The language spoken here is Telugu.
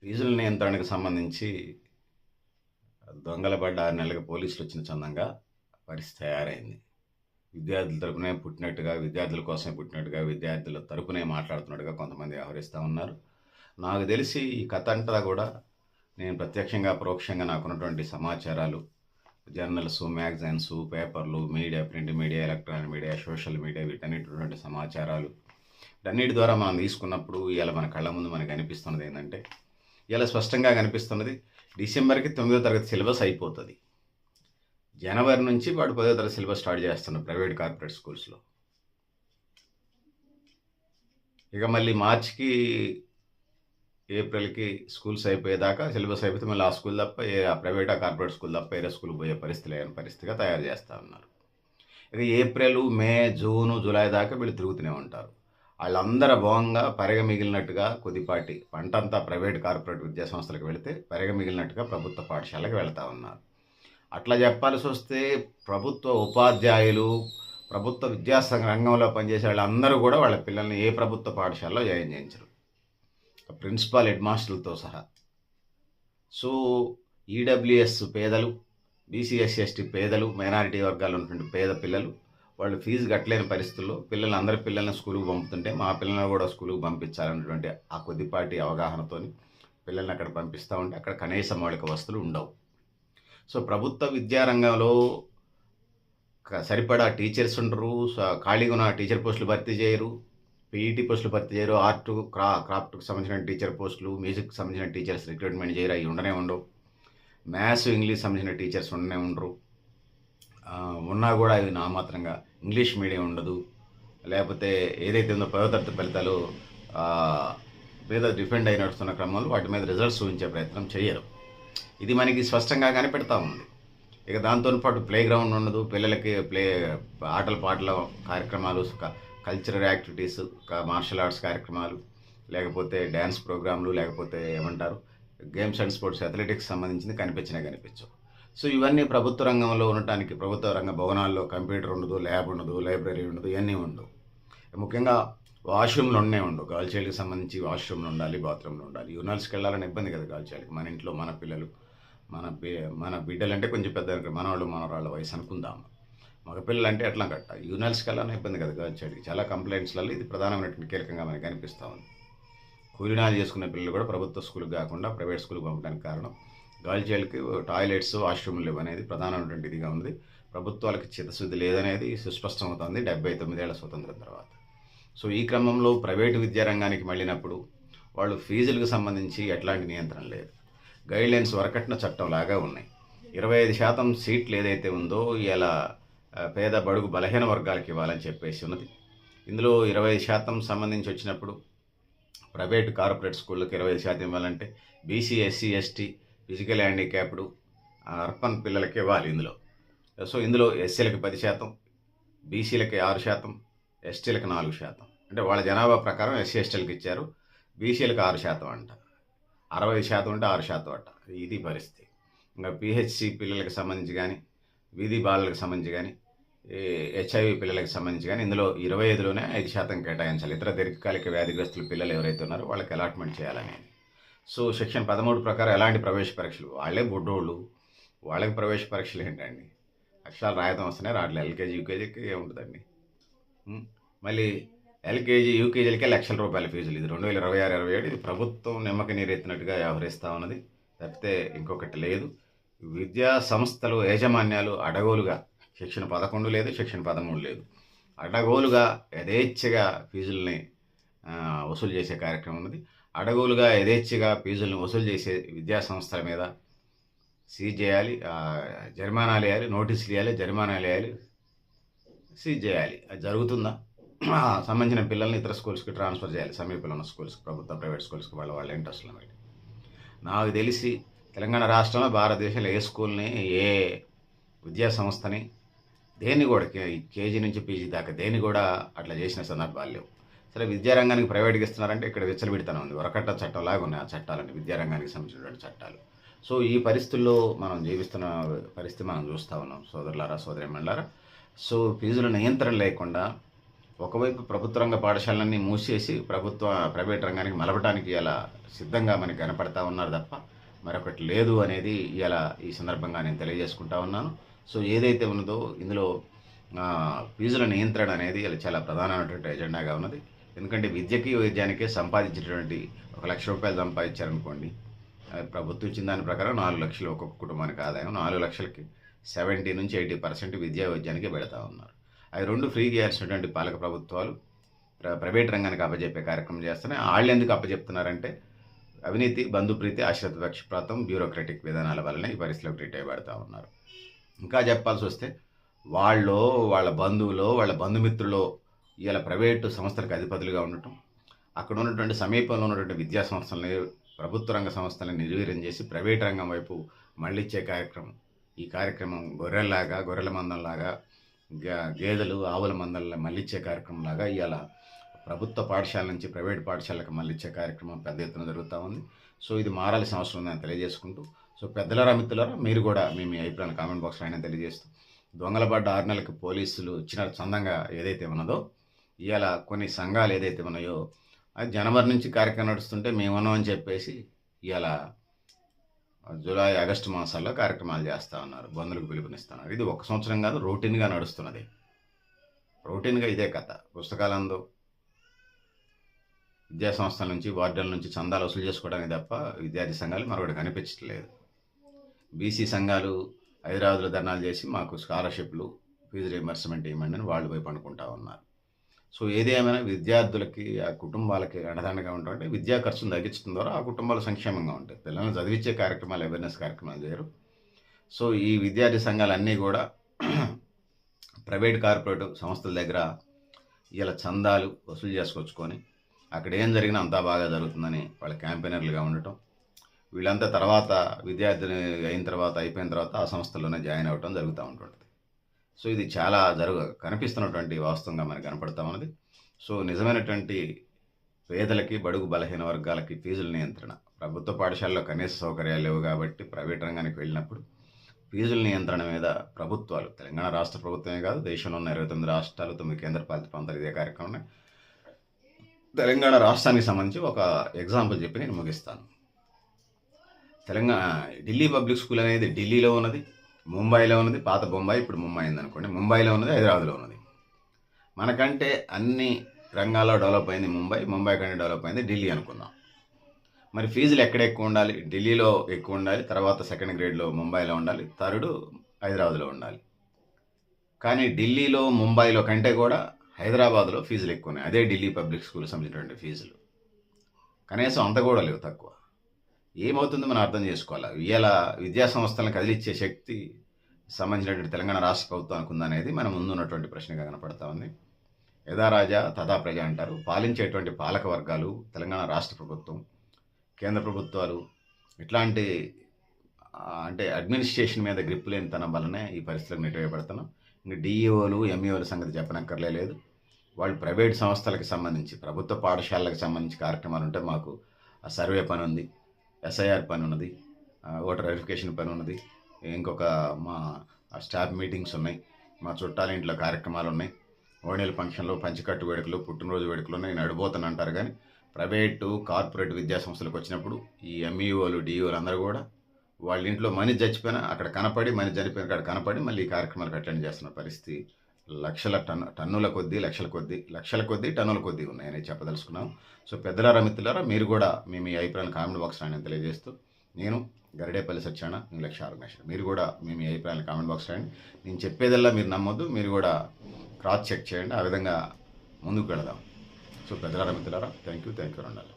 ఫీజుల నియంత్రణకు సంబంధించి దొంగల పడ్డ 6 నెలలకు పోలీసులు వచ్చిన చందంగా పరిస్థితి తయారైంది. విద్యార్థుల తరపునే పుట్టినట్టుగా, విద్యార్థుల కోసమే పుట్టినట్టుగా, విద్యార్థుల తరపునే మాట్లాడుతున్నట్టుగా కొంతమంది వ్యవహరిస్తూ ఉన్నారు. నాకు తెలిసి ఈ కథ అంతా కూడా నేను ప్రత్యక్షంగా, పరోక్షంగా నాకున్నటువంటి సమాచారాలు, జర్నల్స్, మ్యాగజైన్స్, పేపర్లు, media, print media, electronic media, social media వీటన్నిటి సమాచారాలు వీటన్నిటి ద్వారా మనం తీసుకున్నప్పుడు ఇవాళ మన కళ్ళ ముందు మనకు కనిపిస్తున్నది ఏంటంటే, ఇలా స్పష్టంగా కనిపిస్తున్నది డిసెంబర్కి 9వ తరగతి సిలబస్ అయిపోతుంది. జనవరి నుంచి వాడు 10వ తరగతి సిలబస్ స్టార్ట్ చేస్తున్నారు ప్రైవేట్ కార్పొరేట్ స్కూల్స్లో. ఇక మళ్ళీ మార్చికి, ఏప్రిల్కి స్కూల్స్ అయిపోయేదాకా సిలబస్ అయిపోతే మళ్ళీ ఆ స్కూల్ తప్ప ఆ ప్రైవేట్ కార్పొరేట్ స్కూల్ తప్ప వేరే స్కూల్కి పోయే పరిస్థితి లేని పరిస్థితిగా తయారు చేస్తూ ఉన్నారు. ఇక ఏప్రిల్, మే, జూను, జూలై దాకా వీళ్ళు తిరుగుతూనే ఉంటారు. వాళ్ళందరూ భోగంగా పరగ మిగిలినట్టుగా కొద్దిపాటి పంటంతా ప్రైవేట్ కార్పొరేట్ విద్యా సంస్థలకు వెళితే పరగ మిగిలినట్టుగా ప్రభుత్వ పాఠశాలకు వెళ్తూ ఉన్నారు. అట్లా చెప్పాల్సి వస్తే ప్రభుత్వ ఉపాధ్యాయులు, ప్రభుత్వ విద్యాసంఘ రంగంలో పనిచేసే వాళ్ళందరూ కూడా వాళ్ళ పిల్లల్ని ఏ ప్రభుత్వ పాఠశాలలో జాయిన్ చేయించరు, ప్రిన్సిపాల్, హెడ్ మాస్టర్లతో సహా. సో ఈడబ్ల్యూఎస్ పేదలు, బీసీ, ఎస్సీ, ఎస్టీ పేదలు, మైనారిటీ వర్గాల్లో ఉన్నటువంటి పేద పిల్లలు వాళ్ళు ఫీజు కట్టలేని పరిస్థితుల్లో అందరి పిల్లల్ని స్కూల్కి పంపుతుంటే మా పిల్లల్ని కూడా స్కూల్కి పంపించాలన్నటువంటి ఆ కొద్దిపాటి అవగాహనతో పిల్లల్ని అక్కడ పంపిస్తూ ఉంటే అక్కడ కనీస మౌలిక వసతులు ఉండవు. సో ప్రభుత్వ విద్యారంగంలో సరిపడా టీచర్స్ ఉండరు, ఖాళీగా ఉన్న టీచర్ పోస్టులు భర్తీ చేయరు, పీఈటీ పోస్టులు భర్తీ చేయరు, ఆర్ట్ క్రాఫ్ట్కి సంబంధించిన టీచర్ పోస్టులు, మ్యూజిక్కి సంబంధించిన టీచర్స్ రిక్రూట్మెంట్ చేయరు, అవి ఉండనే ఉండవు. మ్యాథ్స్, ఇంగ్లీష్ సంబంధించిన టీచర్స్ ఉండనే ఉండరు. ఉన్నా కూడా ఇది నామాత్రంగా ఇంగ్లీష్ మీడియం ఉండదు. లేకపోతే ఏదైతే ఉందో 10వ తరగతి ఫలితాలు మీద డిపెండ్ అయి నడుస్తున్న క్రమంలో వాటి మీద రిజల్ట్స్ చూపించే ప్రయత్నం చేయరు. ఇది మనకి స్పష్టంగా కనిపెడతా ఉంది. ఇక దాంతో పాటు ప్లే గ్రౌండ్ ఉండదు, పిల్లలకి ఆటల పాటల కార్యక్రమాలు, కల్చరల్ యాక్టివిటీస్, మార్షల్ ఆర్ట్స్ కార్యక్రమాలు, లేకపోతే డ్యాన్స్ ప్రోగ్రాంలు, లేకపోతే ఏమంటారు గేమ్స్ అండ్ స్పోర్ట్స్, అథ్లెటిక్స్ సంబంధించింది కనిపించవు. సో ఇవన్నీ ప్రభుత్వ రంగంలో ఉండటానికి, ప్రభుత్వ రంగ భవనాల్లో కంప్యూటర్ ఉండదు, ల్యాబ్ ఉండదు, లైబ్రరీ ఉండదు, ఇవన్నీ ఉండవు. ముఖ్యంగా వాష్రూమ్లు ఉండవు. గర్ల్ చైల్డ్కి సంబంధించి వాష్రూమ్లు ఉండాలి, బాత్రూమ్లు ఉండాలి. యూనివర్సిటీకి వెళ్ళాలని ఇబ్బంది కదా గర్ల్ చైల్డ్కి. మన ఇంట్లో మన పిల్లలు, మన బిడ్డలు అంటే కొంచెం పెద్ద మనవాళ్ళు మనవరాళ్ళ వయసు అనుకుందాము. మగపిల్లలు అంటే ఎట్లా కట్ట యూనివర్సిటీకి వెళ్ళాలని ఇబ్బంది కదా గర్ల్ చైల్డ్కి. చాలా కంప్లైంట్స్లలో ఇది ప్రధానమైనటువంటి కీలకంగా మనకి కనిపిస్తూ ఉంది. కూలినాలు చేసుకునే పిల్లలు కూడా ప్రభుత్వ స్కూల్కి కాకుండా ప్రైవేట్ స్కూల్కి పంపడానికి కారణం గర్ల్ చైల్డ్కి టాయిలెట్స్, వాష్రూమ్లు ఇవ్వనేది ప్రధానమైనటువంటి ఇదిగా ఉంది. ప్రభుత్వాలకు చిత్తశుద్ధి లేదనేది సుస్పష్టమవుతుంది 79 ఏళ్ల స్వతంత్రం తర్వాత. సో ఈ క్రమంలో ప్రైవేటు విద్యారంగానికి మళ్ళినప్పుడు వాళ్ళు ఫీజులకు సంబంధించి ఎట్లాంటి నియంత్రణ లేదు. గైడ్లైన్స్ వరకట్న చట్టం లాగా ఉన్నాయి. 25% సీట్లు ఏదైతే ఉందో ఇలా పేద, బడుగు, బలహీన వర్గాలకు ఇవ్వాలని చెప్పేసి ఉన్నది. ఇందులో 25% సంబంధించి వచ్చినప్పుడు ప్రైవేటు కార్పొరేట్ స్కూళ్ళకి 25% ఇవ్వాలంటే BC, SC, ST, physical handicapped, urban పిల్లలకి ఇవ్వాలి ఇందులో. సో ఇందులో ఎస్సీలకి 10%, బీసీలకి 6%, ఎస్టీలకు 4%. అంటే వాళ్ళ జనాభా ప్రకారం ఎస్సీ, ఎస్టీలకు ఇచ్చారు. బీసీలకు 6% అంట, 60% ఉంటే 6% అంట. ఇది పరిస్థితి. ఇంకా పిహెచ్సి పిల్లలకు సంబంధించి కానీ, వీధి బాలలకు సంబంధించి కానీ, హెచ్ఐవి పిల్లలకు సంబంధించి కానీ ఇందులో 25లోనే 5% కేటాయించాలి. ఇతర దీర్ఘకాలిక వ్యాధిగ్రస్తుల పిల్లలు ఎవరైతే ఉన్నారో వాళ్ళకి అలాట్మెంట్ చేయాలని. సో సెక్షన్ 13 ప్రకారం ఎలాంటి ప్రవేశ పరీక్షలు, వాళ్ళే బుడ్డోళ్ళు, వాళ్ళకి ప్రవేశ పరీక్షలు ఏంటండి? అక్షరాలు రాయడం వస్తున్నాయి, రావట్లేదు. ఎల్కేజీ, యూకేజీకి ఏముంటుందండి? మళ్ళీ ఎల్కేజీ, యూకేజీలకే ₹1,00,000 ఫీజులు. ఇది 2026-27. ఇది ప్రభుత్వం నిమ్మక నీరెత్తినట్టుగా వ్యవహరిస్తూ ఉన్నది తప్పితే ఇంకొకటి లేదు. విద్యా సంస్థలు యాజమాన్యాలు అడగోలుగా సెక్షన్ 11 లేదు, సెక్షన్ 13 లేదు, అడగోలుగా యథేచ్ఛగా ఫీజుల్ని వసూలు చేసే కార్యక్రమం ఉన్నది. అడగోలుగా యథేచ్ఛగా ఫీజులను వసూలు చేసే విద్యా సంస్థల మీద సీజ్ చేయాలి, జరిమానాలు వేయాలి, నోటీసులు ఇవ్వాలి, జరిమానాలు వేయాలి, సీజ్ చేయాలి. అది జరుగుతుందా? సంబంధించిన పిల్లల్ని ఇతర స్కూల్స్కి ట్రాన్స్ఫర్ చేయాలి, సమీపంలో ఉన్న స్కూల్స్కి, ప్రభుత్వ ప్రైవేట్ స్కూల్స్కి వాళ్ళ ఇంట్రెస్ట్లో పెట్టి. నాకు తెలిసి తెలంగాణ రాష్ట్రంలో, భారతదేశంలో ఏ స్కూల్ని, ఏ విద్యా సంస్థని, దేన్ని కూడా కేజీ నుంచి పీజీ దాకా దేన్ని కూడా అట్లా చేసిన సందర్భాలు లేవు. సరే విద్యారంగానికి ప్రైవేట్గా ఇస్తున్నారంటే ఇక్కడ విచ్చలబెడతానే ఉంది. వరకట్ట చట్టంలాగా ఉన్నాయి ఆ చట్టాలంటే, విద్యారంగానికి సంబంధించినటువంటి చట్టాలు. సో ఈ పరిస్థితుల్లో మనం జీవిస్తున్న పరిస్థితి మనం చూస్తూ ఉన్నాం సోదరులారా, సోదరిమణులారా. సో ఫీజుల నియంత్రణ లేకుండా ఒకవైపు ప్రభుత్వ రంగ పాఠశాలన్నీ మూసేసి ప్రైవేట్ రంగానికి మలపటానికి ఇలా సిద్ధంగా మనకి కనపడతా ఉన్నారు తప్ప మరొకటి లేదు అనేది ఇలా ఈ సందర్భంగా నేను తెలియజేసుకుంటా ఉన్నాను. సో ఏదైతే ఉన్నదో ఇందులో ఫీజుల నియంత్రణ అనేది ఇలా చాలా ప్రధానమైనటువంటి ఎజెండాగా ఉన్నది. ఎందుకంటే విద్యకి వైద్యానికే సంపాదించినటువంటి ₹1,00,000 సంపాదించారనుకోండి, ప్రభుత్వం ఇచ్చిన దాని ప్రకారం 4 లక్షలు ఒక్కొక్క కుటుంబానికి ఆదాయం. 4 లక్షలకి 70-80% విద్యా వైద్యానికి పెడతా ఉన్నారు. అవి 2 ఫ్రీగా ఇవ్వాల్సినటువంటి పాలక ప్రభుత్వాలు ప్రైవేట్ రంగానికి అప్పజెప్పే కార్యక్రమం చేస్తున్నాయి. వాళ్ళు ఎందుకు అప్పచెప్తున్నారంటే అవినీతి, బంధుప్రీతి, ఆశ్రిత పక్షపాతం, బ్యూరోక్రటిక్ విధానాల వలన ఈ పరిస్థితిలో ట్రీట్ అయ్యబడతా ఉన్నారు. ఇంకా చెప్పాల్సి వస్తే వాళ్ళ బంధువులో, వాళ్ళ బంధుమిత్రులో ఇలా ప్రైవేటు సంస్థలకు అధిపతులుగా ఉండటం, అక్కడ ఉన్నటువంటి సమీపంలో ఉన్నటువంటి విద్యా సంస్థలని, ప్రభుత్వ రంగ సంస్థలను నిర్వీర్యం చేసి ప్రైవేట్ రంగం వైపు మళ్ళిచ్చే కార్యక్రమం. ఈ కార్యక్రమం గొర్రెల మందంలాగా, గేదెలు ఆవుల మందల మళ్ళిచ్చే కార్యక్రమంలాగా ఇవాళ ప్రభుత్వ పాఠశాల నుంచి ప్రైవేట్ పాఠశాలకు మళ్ళిచ్చే కార్యక్రమం పెద్ద ఎత్తున జరుగుతూ ఉంది. సో ఇది మారాల్సిన అవసరం ఉందని తెలియజేసుకుంటూ, సో పెద్దలారా, మిత్రులారా, మీరు కూడా మీ అభిప్రాయాన్ని కామెంట్ బాక్స్లో అయినా తెలియజేస్తూ, దొంగల పడ్డ 6 నెలలకు పోలీసులు ఇచ్చిన చందంగా ఏదైతే ఉన్నదో, ఇవాళ కొన్ని సంఘాలు ఏదైతే ఉన్నాయో అది జనవరి నుంచి కార్యక్రమం నడుస్తుంటే మేమున్నాం అని చెప్పేసి ఇవాళ జూలై, ఆగస్టు మాసాల్లో కార్యక్రమాలు చేస్తూ ఉన్నారు, బంధులకు పిలుపునిస్తున్నారు. ఇది 1 సంవత్సరం కాదు, రొటీన్గా నడుస్తున్నది. రొటీన్గా ఇదే కథ. పుస్తకాలందు విద్యా సంస్థల నుంచి, వార్డుల నుంచి చందాలు వసూలు చేసుకోవడానికి తప్ప విద్యార్థి సంఘాలు మరొకటి కనిపించట్లేదు. బీసీ సంఘాలు హైదరాబాద్లో ధర్నాలు చేసి మాకు స్కాలర్షిప్లు, ఫీజు రీయింబర్స్మెంట్ ఇవ్వమండి అని వాళ్ళు వైపు అనుకుంటా ఉన్నారు. సో ఏదేమైనా విద్యార్థులకి, ఆ కుటుంబాలకి అండదండగా ఉంటుంటే విద్యా ఖర్చును తగ్గించడం ద్వారా ఆ కుటుంబాలు సంక్షేమంగా ఉంటాయి. పిల్లలను చదివించే కార్యక్రమాలు, అవేర్నెస్ కార్యక్రమాలు చేయరు. సో ఈ విద్యార్థి సంఘాలన్నీ కూడా ప్రైవేట్ కార్పొరేట్ సంస్థల దగ్గర ఇలా చందాలు వసూలు చేసుకొచ్చుకొని అక్కడ ఏం జరిగినా అంతా బాగా జరుగుతుందని వాళ్ళ క్యాంపెయినర్లుగా ఉండటం, వీళ్ళంతా తర్వాత విద్యార్థిని అయిపోయిన తర్వాత ఆ సంస్థల్లోనే జాయిన్ అవ్వటం జరుగుతూ ఉంటుంది. సో ఇది చాలా కనిపిస్తున్నటువంటి వాస్తవంగా మనకు కనపడతా ఉన్నది. సో నిజమైనటువంటి పేదలకి, బడుగు బలహీన వర్గాలకి ఫీజుల నియంత్రణ, ప్రభుత్వ పాఠశాలలో కనీస సౌకర్యాలు లేవు కాబట్టి ప్రైవేట్ రంగానికి వెళ్ళినప్పుడు ఫీజుల నియంత్రణ మీద ప్రభుత్వాలు, తెలంగాణ రాష్ట్ర ప్రభుత్వమే కాదు, దేశంలో ఉన్న 29 రాష్ట్రాలు, 9 కేంద్రపాలిత ప్రాంతాలు ఇదే కార్యక్రమం. తెలంగాణ రాష్ట్రానికి సంబంధించి ఒక ఎగ్జాంపుల్ చెప్పి నేను ముగిస్తాను. ఢిల్లీ పబ్లిక్ స్కూల్ అనేది ఢిల్లీలో ఉన్నది, ముంబైలో ఉన్నది. పాత బొంబాయి, ఇప్పుడు ముంబై అయిందనుకోండి. ముంబైలో ఉన్నది, హైదరాబాద్లో ఉన్నది. మనకంటే అన్ని రంగాల్లో డెవలప్ అయింది ముంబై కంటే డెవలప్ అయింది ఢిల్లీ అనుకుందాం. మరి ఫీజులు ఎక్కడ ఎక్కువ ఉండాలి? ఢిల్లీలో ఎక్కువ ఉండాలి, తర్వాత సెకండ్ గ్రేడ్లో ముంబైలో ఉండాలి, థర్డ్ హైదరాబాద్లో ఉండాలి. కానీ ఢిల్లీలో, ముంబైలో కంటే కూడా హైదరాబాద్లో ఫీజులు ఎక్కువ ఉన్నాయి. అదే ఢిల్లీ పబ్లిక్ స్కూల్ సంబంధించినటువంటి ఫీజులు కనీసం అంత కూడా లేవు, తక్కువ. ఏమవుతుందో మనం అర్థం చేసుకోవాలి. ఇవాళ విద్యా సంస్థలను కదిలిచ్చే శక్తి సంబంధించినటువంటి తెలంగాణ రాష్ట్ర ప్రభుత్వానికి ఉందనేది మన ముందు ఉన్నటువంటి ప్రశ్నగా కనపడతా ఉంది. యథా రాజా తథా ప్రజ అంటారు. పాలించేటువంటి పాలక వర్గాలు, తెలంగాణ రాష్ట్ర ప్రభుత్వం, కేంద్ర ప్రభుత్వాలు ఇట్లాంటి అడ్మినిస్ట్రేషన్ మీద గ్రిప్ లేనితనం వల్లనే ఈ పరిస్థితులకు నెట్టివేయబడుతున్నాం. ఇంకా డిఈఓలు, ఎంఈఓల సంగతి చెప్పనక్కర్లేదు. వాళ్ళు ప్రైవేట్ సంస్థలకు సంబంధించి, ప్రభుత్వ పాఠశాలలకు సంబంధించి కార్యక్రమాలు ఉంటే మాకు ఆ సర్వే పని ఉంది, ఎస్ఐఆర్ పని ఉన్నది, ఓటర్ వెరిఫికేషన్ పని ఉన్నది, ఇంకొక మా స్టాఫ్ మీటింగ్స్ ఉన్నాయి, మా చుట్టాల ఇంట్లో కార్యక్రమాలు ఉన్నాయి, ఓణీల ఫంక్షన్లు, పంచకట్టు వేడుకలు, పుట్టినరోజు వేడుకలు ఉన్నాయి, నడిపోతాను అంటారు. కానీ ప్రైవేటు, కార్పొరేట్ విద్యా సంస్థలకు వచ్చినప్పుడు ఈ ఎంఈఓలు, డిఈఓలు అందరూ కూడా వాళ్ళ ఇంట్లో మనిషి చచ్చిపోయినా అక్కడ కనపడి, మనిషి చనిపోయిన అక్కడ కనపడి మళ్ళీ ఈ కార్యక్రమాలకు అటెండ్ చేస్తున్న పరిస్థితి టన్నుల కొద్దీ, లక్షల కొద్దీ టన్నుల కొద్దీ ఉన్నాయని చెప్పదలుచుకున్నాం. సో పెద్దలారా, మిత్రులారా, మీరు కూడా మీ అభిప్రాయాన్ని కామెంట్ బాక్స్లో నేను తెలియజేస్తూ, నేను గరిడేపల్లి సత్యనారాయణ, ఇంగ్లీష్ ఆర్గనైజేషన్, మీరు కూడా మీ అభిప్రాయాన్ని కామెంట్ బాక్స్లో రాయండి. నేను చెప్పేదల్లా మీరు నమ్మొద్దు, మీరు కూడా క్రాస్ చెక్ చేయండి. ఆ విధంగా ముందుకు వెళదాం. సో పెద్దలారా, మిత్రులారా, థ్యాంక్ యూ ఉండాలి.